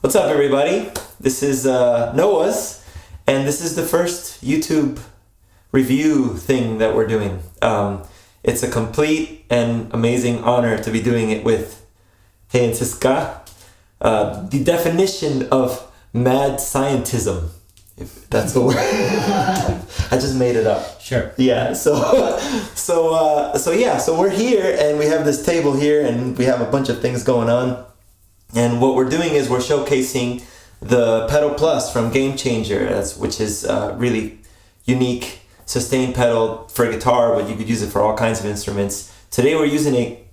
What's up, everybody? This is Noah's, and this is the first YouTube review thing that we're doing. It's a complete and amazing honor to be doing it with Hedin Ziska. The definition of mad scientism, if that's a word. I just made it up. Sure. Yeah. So we're here, and we have this table here, and we have a bunch of things going on. And what we're doing is we're showcasing the pedal plus from Gamechanger, which is a really unique sustain pedal for guitar, but you could use it for all kinds of instruments. Today we're using it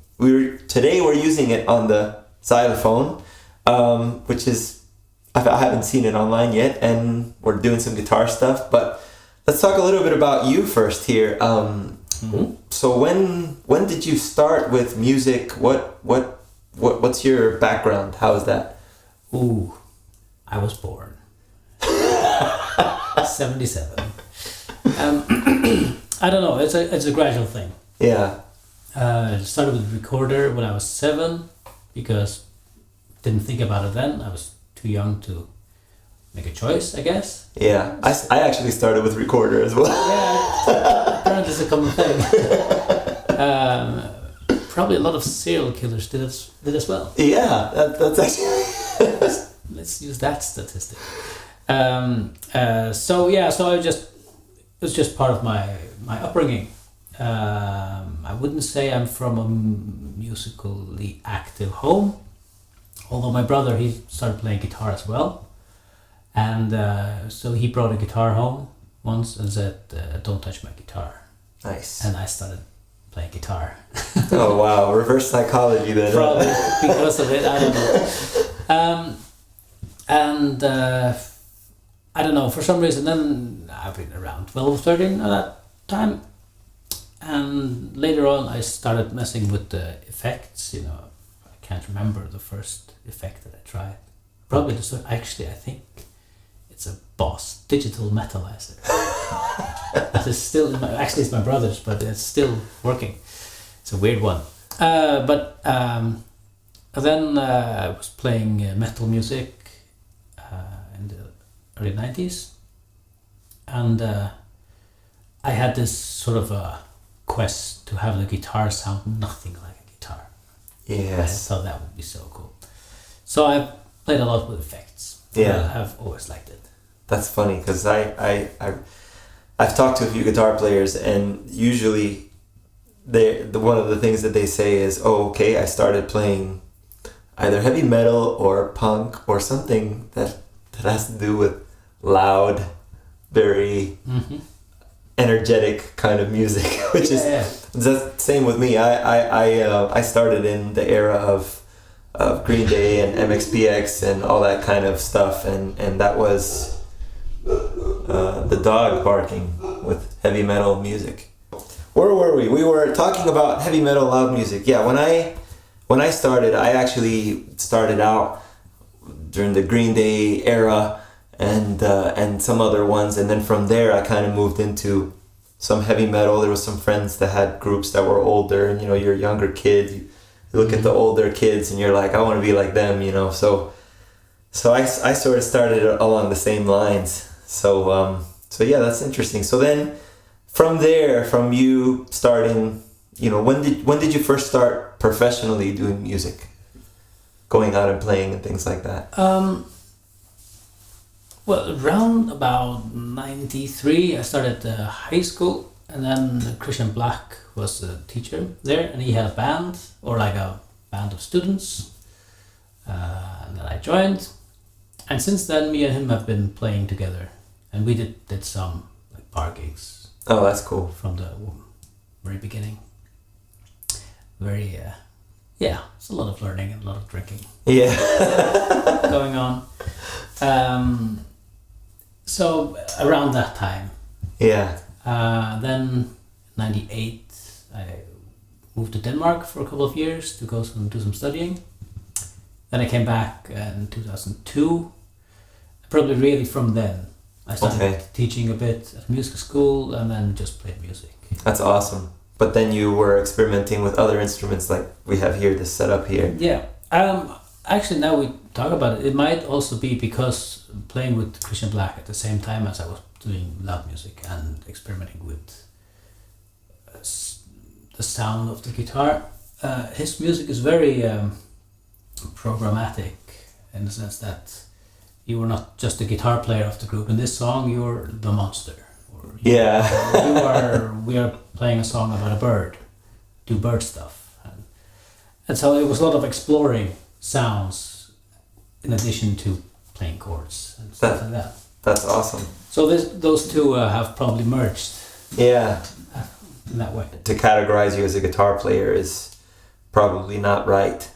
on the xylophone, which is I haven't seen it online yet, and we're doing some guitar stuff. But let's talk a little bit about you first here. So when did you start with music? What's your background? How is that? Ooh, I was born 77. I don't know. It's a gradual thing. Yeah. I started with a recorder when I was 7 because didn't think about it then. I was too young to make a choice, I guess. Yeah, I actually started with recorder as well. Yeah, apparently it's a common thing. Probably a lot of serial killers did as well. Yeah, that's actually... Let's use that statistic. So it was just part of my upbringing. I wouldn't say I'm from a musically active home, although my brother, he started playing guitar as well. And so he brought a guitar home once and said, don't touch my guitar. Nice. And I started playing guitar. Oh wow, reverse psychology then. Probably because of it, I don't know. I don't know, for some reason then I've been around 12, 13 at that time. And later on I started messing with the effects, I can't remember the first effect that I tried. Probably actually I think it's a Boss digital metalizer. That is still actually it's my brother's, but it's still working. It's a weird one. But then I was playing metal music in the early 90s, and I had this sort of a quest to have the guitar sound nothing like a guitar. Yes. I thought that would be so cool. So I played a lot with effects. Yeah. I've always liked it. That's funny because I've talked to a few guitar players, and usually one of the things that they say is, oh, okay, I started playing either heavy metal or punk or something that has to do with loud, very energetic kind of music, which is the same with me. I started in the era of Green Day and MXPX and all that kind of stuff, and that was the dog barking with heavy metal music. Where were we? We were talking about heavy metal loud music. Yeah, when I started, I actually started out during the Green Day era and some other ones, and then from there I kind of moved into some heavy metal. There was some friends that had groups that were older, and you're a younger kid. You look at the older kids and you're like, I want to be like them, So I sort of started along the same lines. So yeah, that's interesting. So then from there, from you starting, when did you first start professionally doing music? Going out and playing and things like that? Well, around about 93, I started high school, and then Christian Black was a teacher there, and he had a band, or like a band of students, and then I joined. And since then, me and him have been playing together, and we did some like bar gigs. Oh, that's cool. From the very beginning. Very, it's a lot of learning and a lot of drinking. Yeah. Going on. So around that time. Yeah. Then 98, I moved to Denmark for a couple of years to do some studying. Then I came back in 2002. Probably really from then I started teaching a bit at music school, and then just played music. That's awesome. But then you were experimenting with other instruments like we have here, this setup here. Yeah. Actually, now we talk about it, it might also be because playing with Christian Black at the same time as I was doing loud music and experimenting with the sound of the guitar. His music is very programmatic in the sense that you are not just the guitar player of the group. In this song, you're the monster. Or we are playing a song about a bird. Do bird stuff. And so it was a lot of exploring sounds in addition to playing chords and stuff like that. That's awesome. So those two have probably merged. Yeah. In that way. To categorize you as a guitar player is probably not right.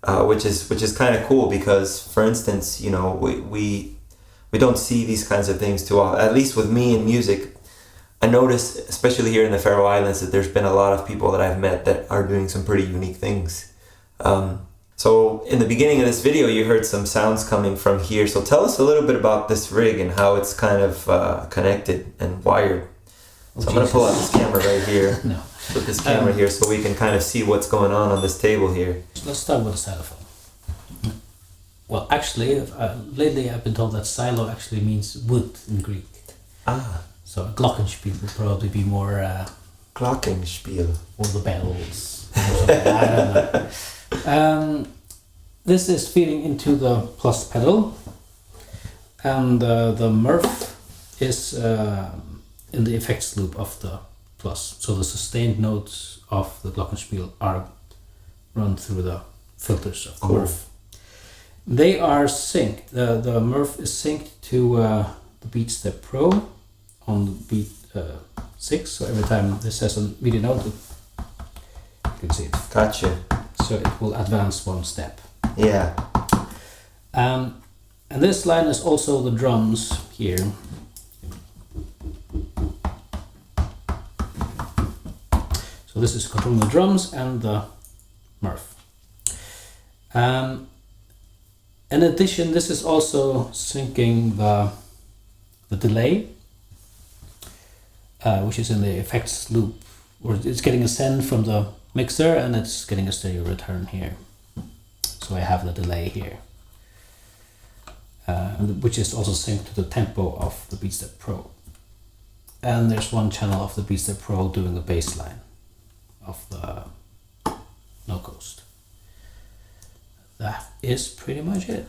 Which is kind of cool because, for instance, you know, we don't see these kinds of things too often. At least with me in music, I notice, especially here in the Faroe Islands, that there's been a lot of people that I've met that are doing some pretty unique things. So in the beginning of this video, you heard some sounds coming from here. So tell us a little bit about this rig and how it's kind of connected and wired. So I'm going to pull out this camera right here. No. Put this camera here so we can kind of see what's going on this table here. Let's start with the xylophone. Well, actually, lately I've been told that xylo actually means wood in Greek. Ah. So Glockenspiel would probably be more... Glockenspiel. Or the bells. Or something. I don't know. This is feeding into the plus pedal. And the Murph is in the effects loop of the plus. So the sustained notes of the Glockenspiel are run through the filters of the Murph. They are synced. The Murph is synced to the Beatstep Pro on beat 6. So every time this has a MIDI note, you can see it. Gotcha. So it will advance one step. Yeah. And this line is also the drums here. So this is controlling the drums and the Murph. In addition, this is also syncing the delay, which is in the effects loop, or it's getting a send from the mixer and it's getting a stereo return here. So I have the delay here, which is also synced to the tempo of the Beatstep Pro. And there's one channel of the Beatstep Pro doing the bass line of the No Coast. That is pretty much it.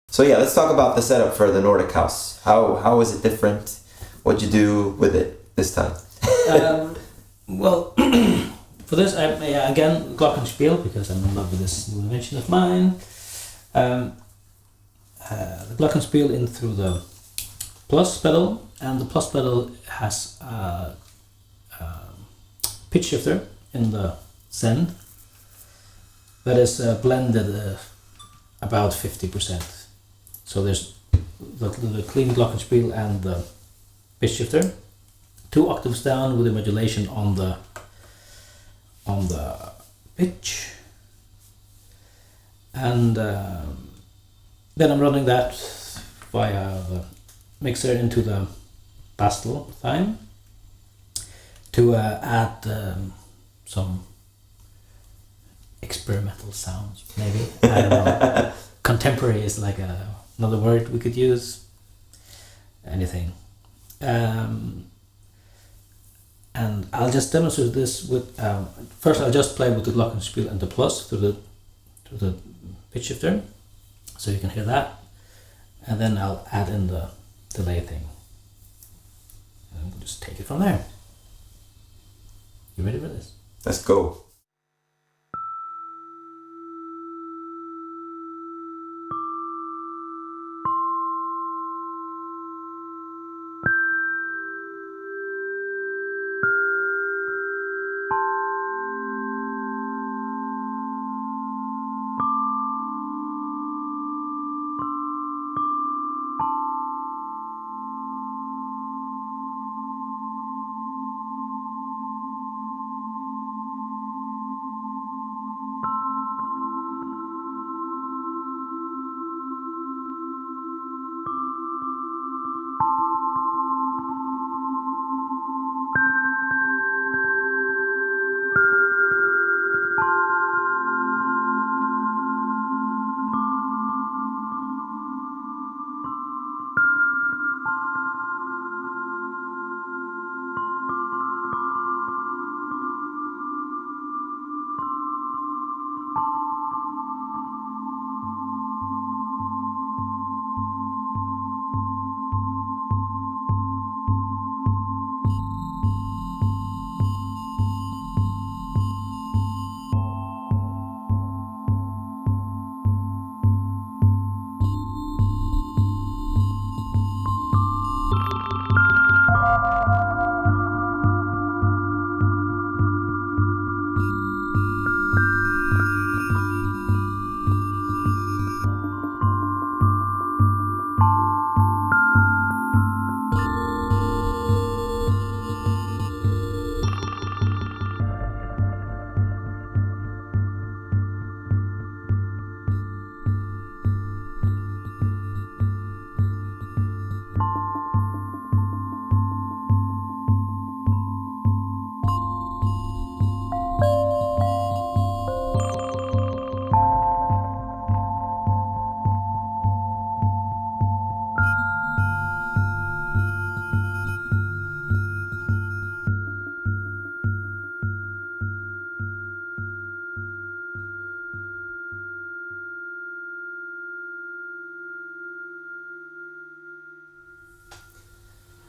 So yeah, let's talk about the setup for the Nordic house. How is it different? What'd you do with it this time? Well, for this, again, Glockenspiel, because I'm in love with this new invention of mine. The Glockenspiel in through the plus pedal, and the plus pedal has a pitch shifter in the send that is blended about 50%. So there's the clean Glockenspiel and the pitch shifter, 2 octaves down with a modulation on the pitch, and then I'm running that via the mixer into the pastel time to add some experimental sounds, maybe. I don't know. Contemporary is like another word we could use. Anything. And I'll just demonstrate this with. First, I'll just play with the Glockenspiel and the plus to the pitch shifter, so you can hear that, and then I'll add in the delay thing, and we'll just take it from there. You ready for this? Let's go.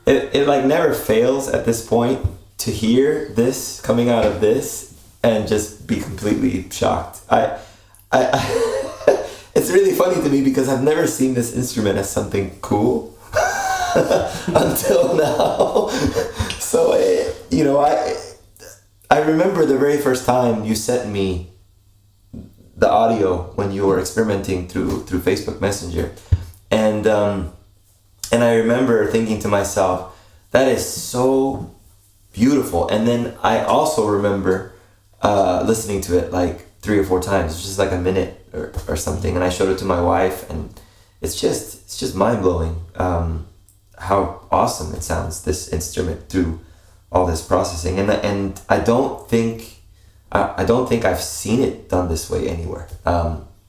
it like never fails at this point to hear this coming out of this and just be completely shocked. I it's really funny to me because I've never seen this instrument as something cool until now. So I remember the very first time you sent me the audio when you were experimenting through Facebook Messenger, and I remember thinking to myself, that is so beautiful. And then I also remember listening to it like 3 or 4 times, just like a minute or something, and I showed it to my wife, and it's just mind-blowing how awesome it sounds, this instrument, through all this processing. And I don't think I've seen it done this way anywhere.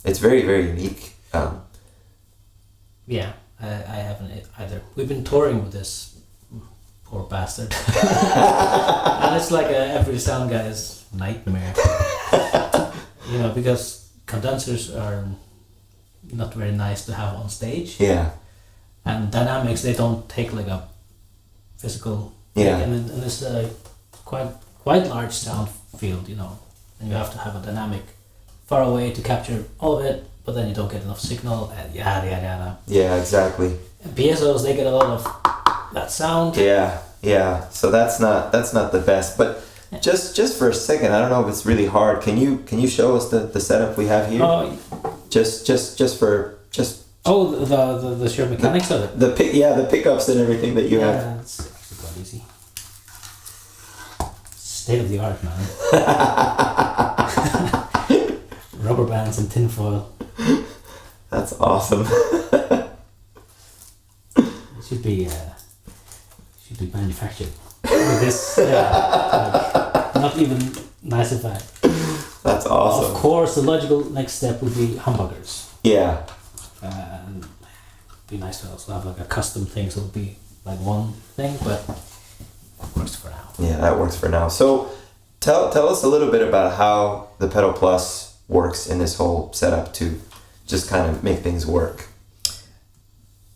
It's very, very unique. Yeah, I haven't either. We've been touring with this poor bastard. And it's like every sound guy's nightmare. Because condensers are not very nice to have on stage. Yeah. And dynamics, they don't take like a physical... Yeah. And it's a quite large sound field, and you have to have a dynamic far away to capture all of it, but then you don't get enough signal, and yada yada yada. Yeah, exactly. And piezos, they get a lot of that sound. Yeah. So that's not the best. But just for a second, I don't know if it's really hard. Can you show us the setup we have here? Oh, the sheer mechanics of it. The pickups and everything that you have. Yeah, it's actually quite easy. State of the art, man. Rubber bands and tinfoil. That's awesome. It should be manufactured with this. Not even nice-ified. That's awesome. Of course, the logical next step would be humbuckers. Yeah. And it'd be nice to also have like a custom thing, so it would be like one thing, but it works for now. Yeah, that works for now. So tell us a little bit about how the Pedal Plus works in this whole setup to just kind of make things work.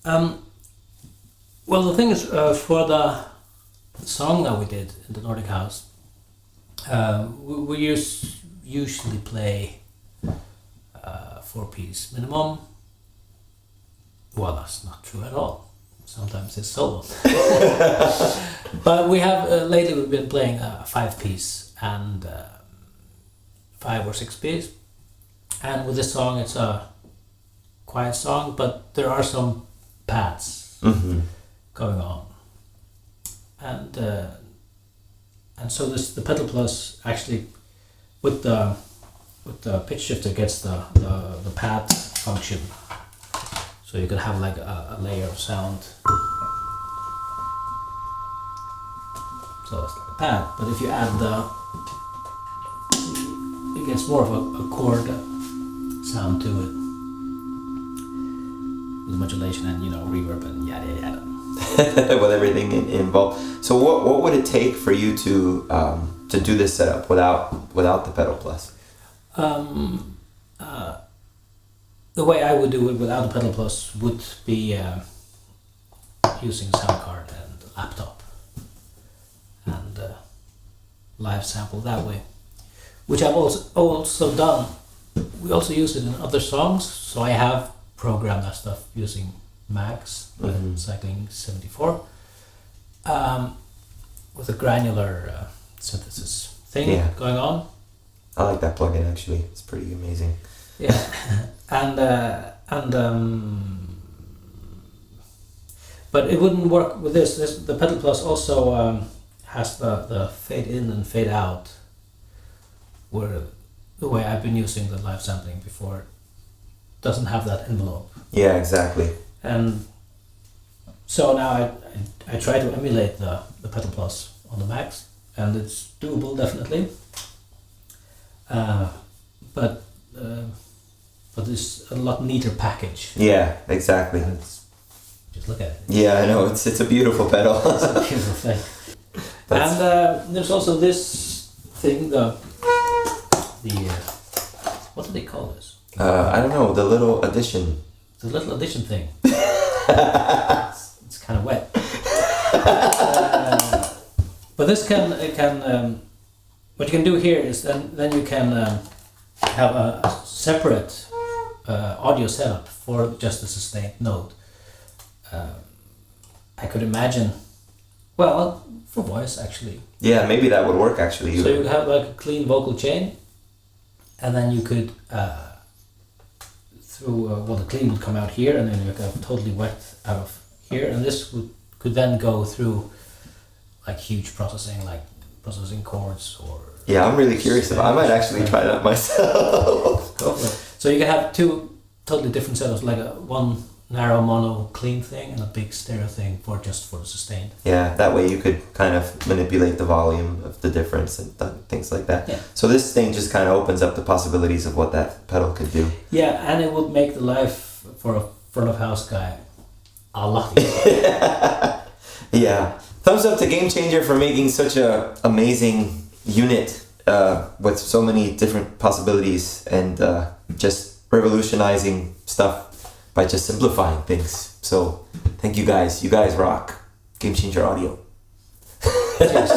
Well, the thing is, for the song that we did in the Nordic House, we usually play 4-piece minimum. Well, that's not true at all. Sometimes it's solo. But we have, lately we've been playing a 5-piece and 5 or 6-piece. And with this song, it's a quiet song, but there are some pads going on. And so the Pedal Plus actually, with the pitch shifter, gets the pad function. So you can have like a layer of sound. So it's like a pad, but if you add it gets more of a chord sound to it, with modulation and reverb and yada yada. With everything involved. So what would it take for you to do this setup without the Pedal Plus? The way I would do it without the Pedal Plus would be using sound card and laptop and live sample that way, which I've also done. We also use it in other songs, so I have programmed that stuff using Max Cycling 74 with a granular synthesis thing going on. I like that plugin actually. It's pretty amazing. Yeah, but it wouldn't work with this. The Pedal Plus also has the fade in and fade out, where the way I've been using the live sampling before doesn't have that envelope. Yeah, exactly. And so now I try to emulate the Pedal Plus on the Max, and it's doable definitely. But it's a lot neater package. Yeah, exactly. Just look at it. Yeah, I know. It's a beautiful pedal. It's a beautiful thing. And there's also this thing, the what do they call this? I don't know. The little addition. The little addition thing. It's kind of wet. But this can what you can do here is then you can have a separate audio setup for just the sustained note. I could imagine, well, for voice actually. Yeah, maybe that would work actually. So you have like a clean vocal chain, and then you could the clean would come out here, and then you have totally wet out of here, and this could then go through like huge processing, like processing chords or. Yeah, I'm really curious about. I might actually try that myself. Go for it. So you can have two totally different setups, like one narrow mono clean thing and a big stereo thing for the sustained. Yeah, that way you could kind of manipulate the volume of the difference and things like that. Yeah. So this thing just kind of opens up the possibilities of what that pedal could do. Yeah, and it would make the life for a front of house guy a lot easier. Yeah. Thumbs up to Gamechanger for making such a amazing unit with so many different possibilities and just revolutionizing stuff by just simplifying things. So thank you guys. You guys rock. Gamechanger Audio. Cheers.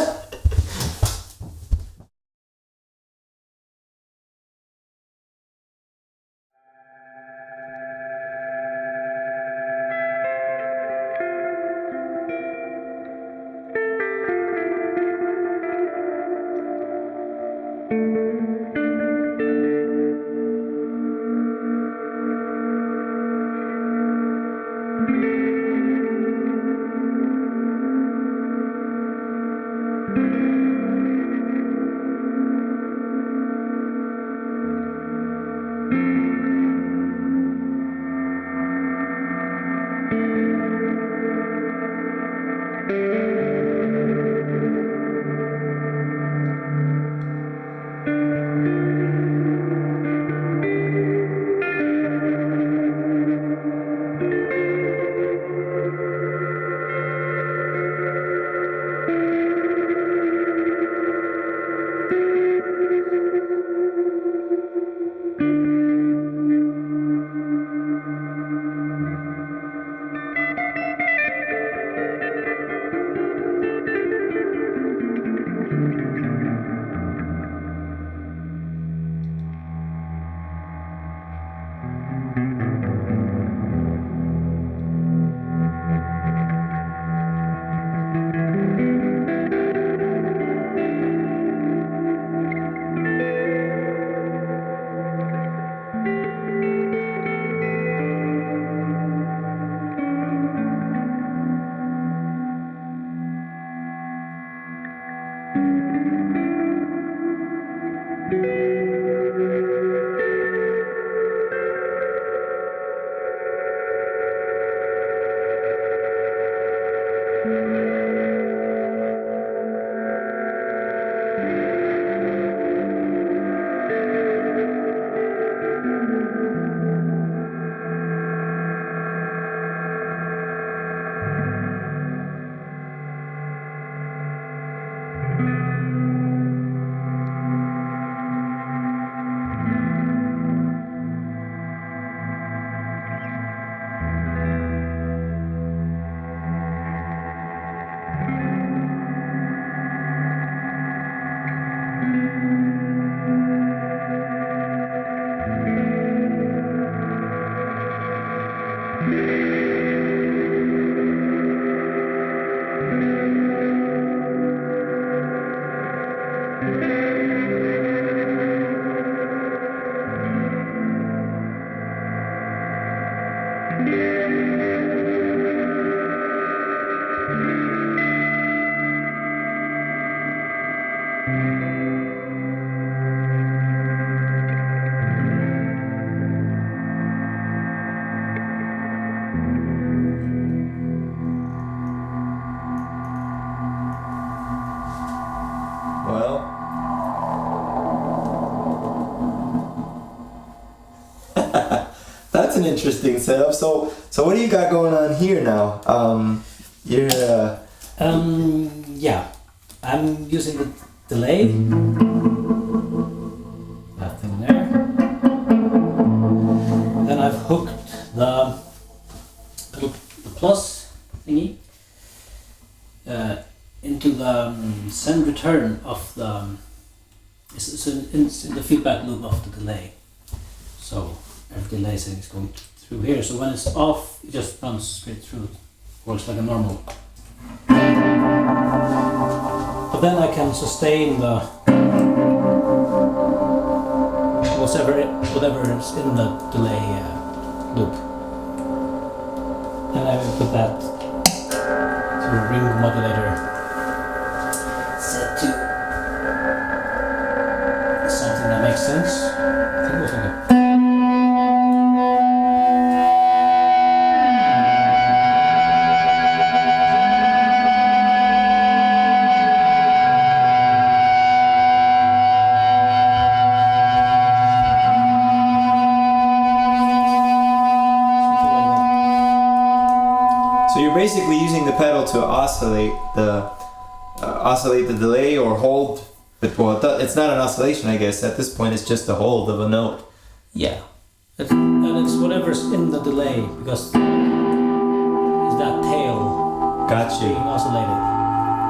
Well, that's an interesting setup. So what do you got going on here now? You're Yeah, I'm using the delay. That thing there. Then I've hooked the plus thingy send return of the it's in the feedback loop of the delay. So every delay setting is going through here. So when it's off, it just runs straight through. Works like a normal. But then I can sustain the whatever is in the delay loop. And I will put that to a ring modulator set to something that makes sense. I think it was like a basically using the pedal to oscillate the delay or hold. Well, it's not an oscillation, I guess. At this point, it's just a hold of a note. Yeah, and it's whatever's in the delay because it's that tail being oscillated,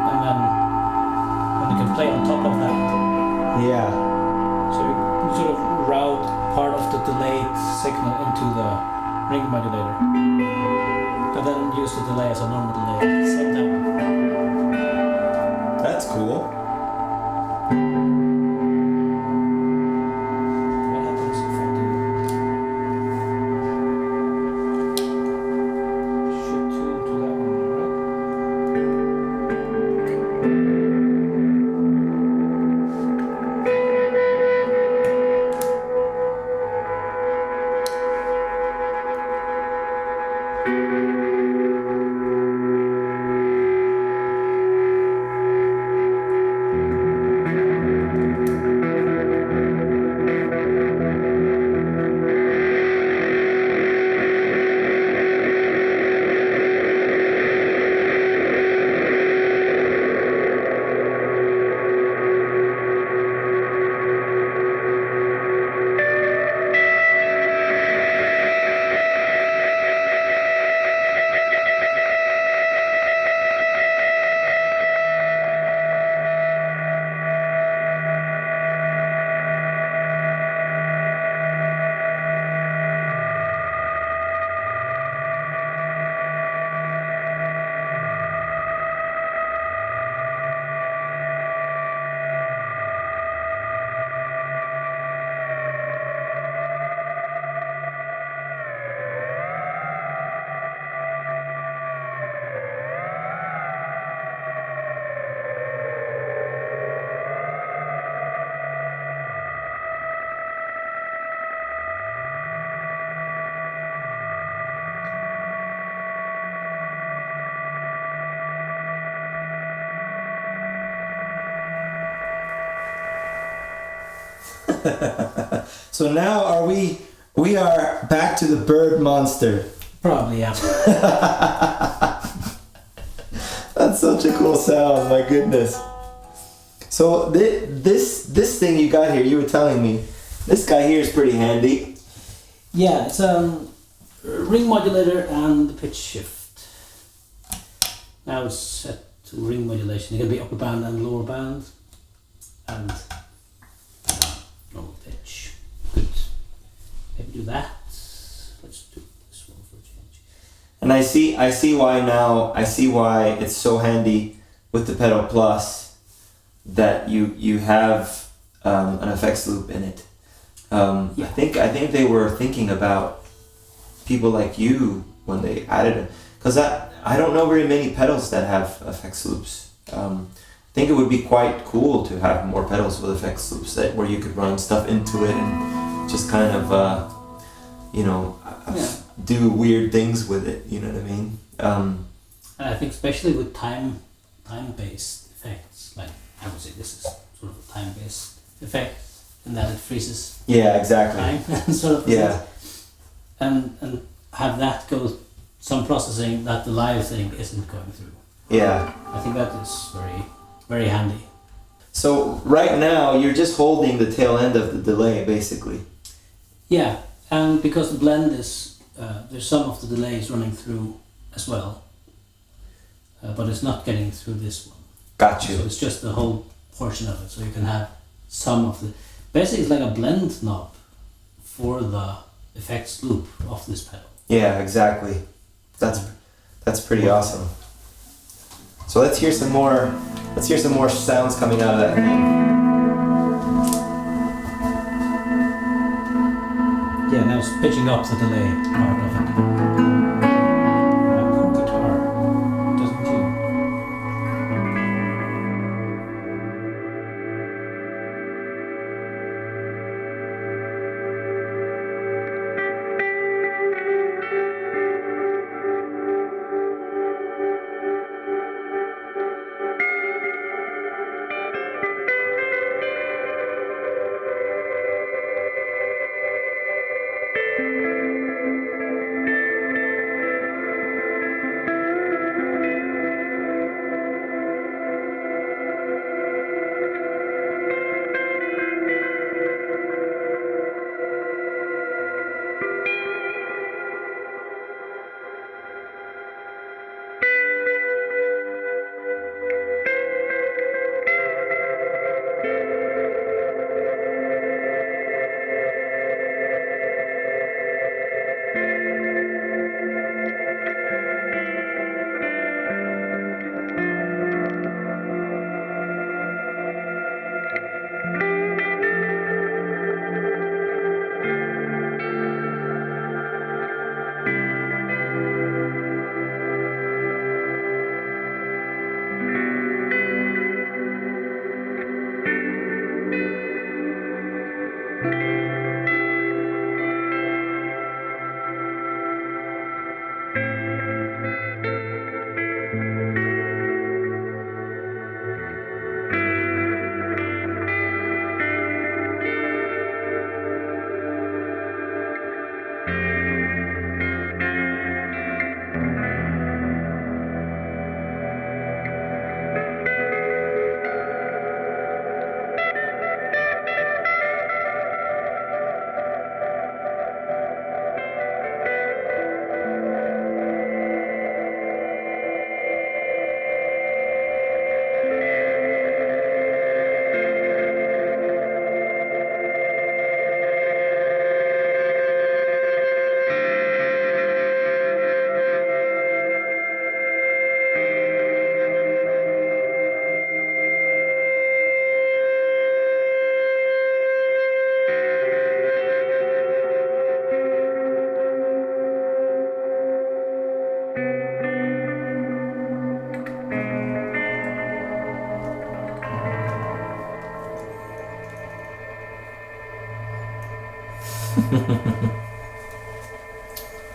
and then you can play on top of that. Yeah. So you sort of route part of the delayed signal into the ring modulator. But then use the delay as a normal delay at the same time. That's cool. What happens if I do should tune to that one, So now we are back to the bird monster. probably, yeah. That's such a cool sound, my goodness. So this thing you got here, you were telling me, this guy here is pretty handy. Yeah, it's a ring modulator and the pitch shift. Now it's set to ring modulation. It can be upper band and lower band, and normal pitch. Good. Maybe do that. Let's do this one for a change. And I see why now. I see why it's so handy with the pedal plus that you have an effects loop in it. Yeah. I think they were thinking about people like you when they added it, because I don't know very many pedals that have effects loops. I think it would be quite cool to have more pedals with effects loops where you could run stuff into it and just kind of do weird things with it. You know what I mean? And I think especially with time-based effects, like I would say this is sort of a time-based effect, in that it freezes. Yeah, exactly. Time sort of. Yeah. And have that go some processing that the live thing isn't going through. Yeah. I think that is very, very handy. So right now you're just holding the tail end of the delay, basically. Yeah, and because the blend is there's some of the delays running through as well, but it's not getting through this one. Got you. So it's just the whole portion of it. So you can have some of the... Basically, it's like a blend knob for the effects loop of this pedal. Yeah, exactly. That's pretty awesome. So let's hear some more. Let's hear some more sounds coming out of that thing. Yeah, now it's pitching up the delay part of it. Guitar, doesn't you?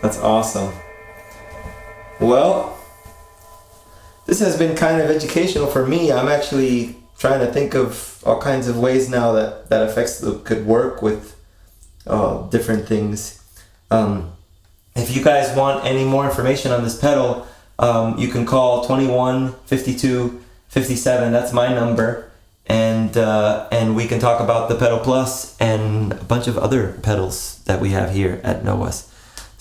That's awesome. Well, this has been kind of educational for me. I'm actually trying to think of all kinds of ways now that effects loop could work with different things. If you guys want any more information on this pedal, you can call 21 52 57. That's my number, and we can talk about the Pedal Plus and a bunch of other pedals that we have here at NOES.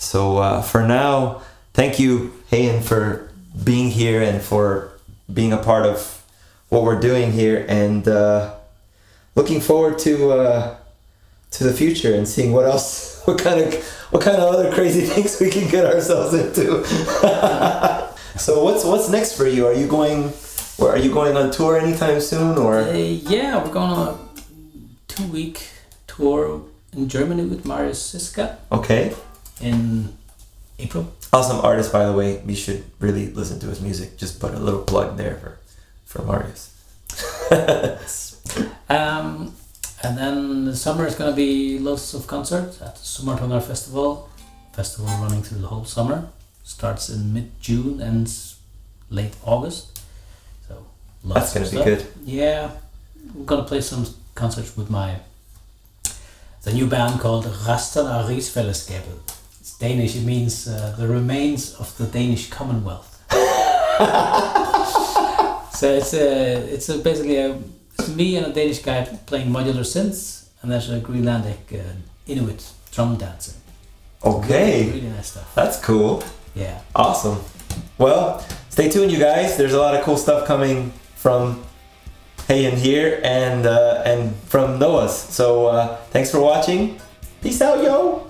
So for now, thank you, Hedin, for being here and for being a part of what we're doing here, and looking forward to the future and seeing what else, what kind of other crazy things we can get ourselves into. So what's next for you? Are you going on tour anytime soon, or? Yeah, we're going on a 2-week tour in Germany with Hedin Ziska. Okay. In April. Awesome artist, by the way. You should really listen to his music. Just put a little plug there for Marius. And then the summer is going to be lots of concerts at the Sommartonar Festival running through the whole summer. Starts in mid-June, ends late August. So that's going to be good. Yeah, I'm going to play some concerts with the new band called Resten av Rigsfellesskapet. It's Danish. It means the remains of the Danish Commonwealth. So it's basically it's me and a Danish guy playing modular synths, and there's a Greenlandic Inuit drum dancer. Okay. Really nice stuff. That's cool. Yeah. Awesome. Well, stay tuned, you guys. There's a lot of cool stuff coming from Hedin here and from Noah's. So thanks for watching. Peace out, yo!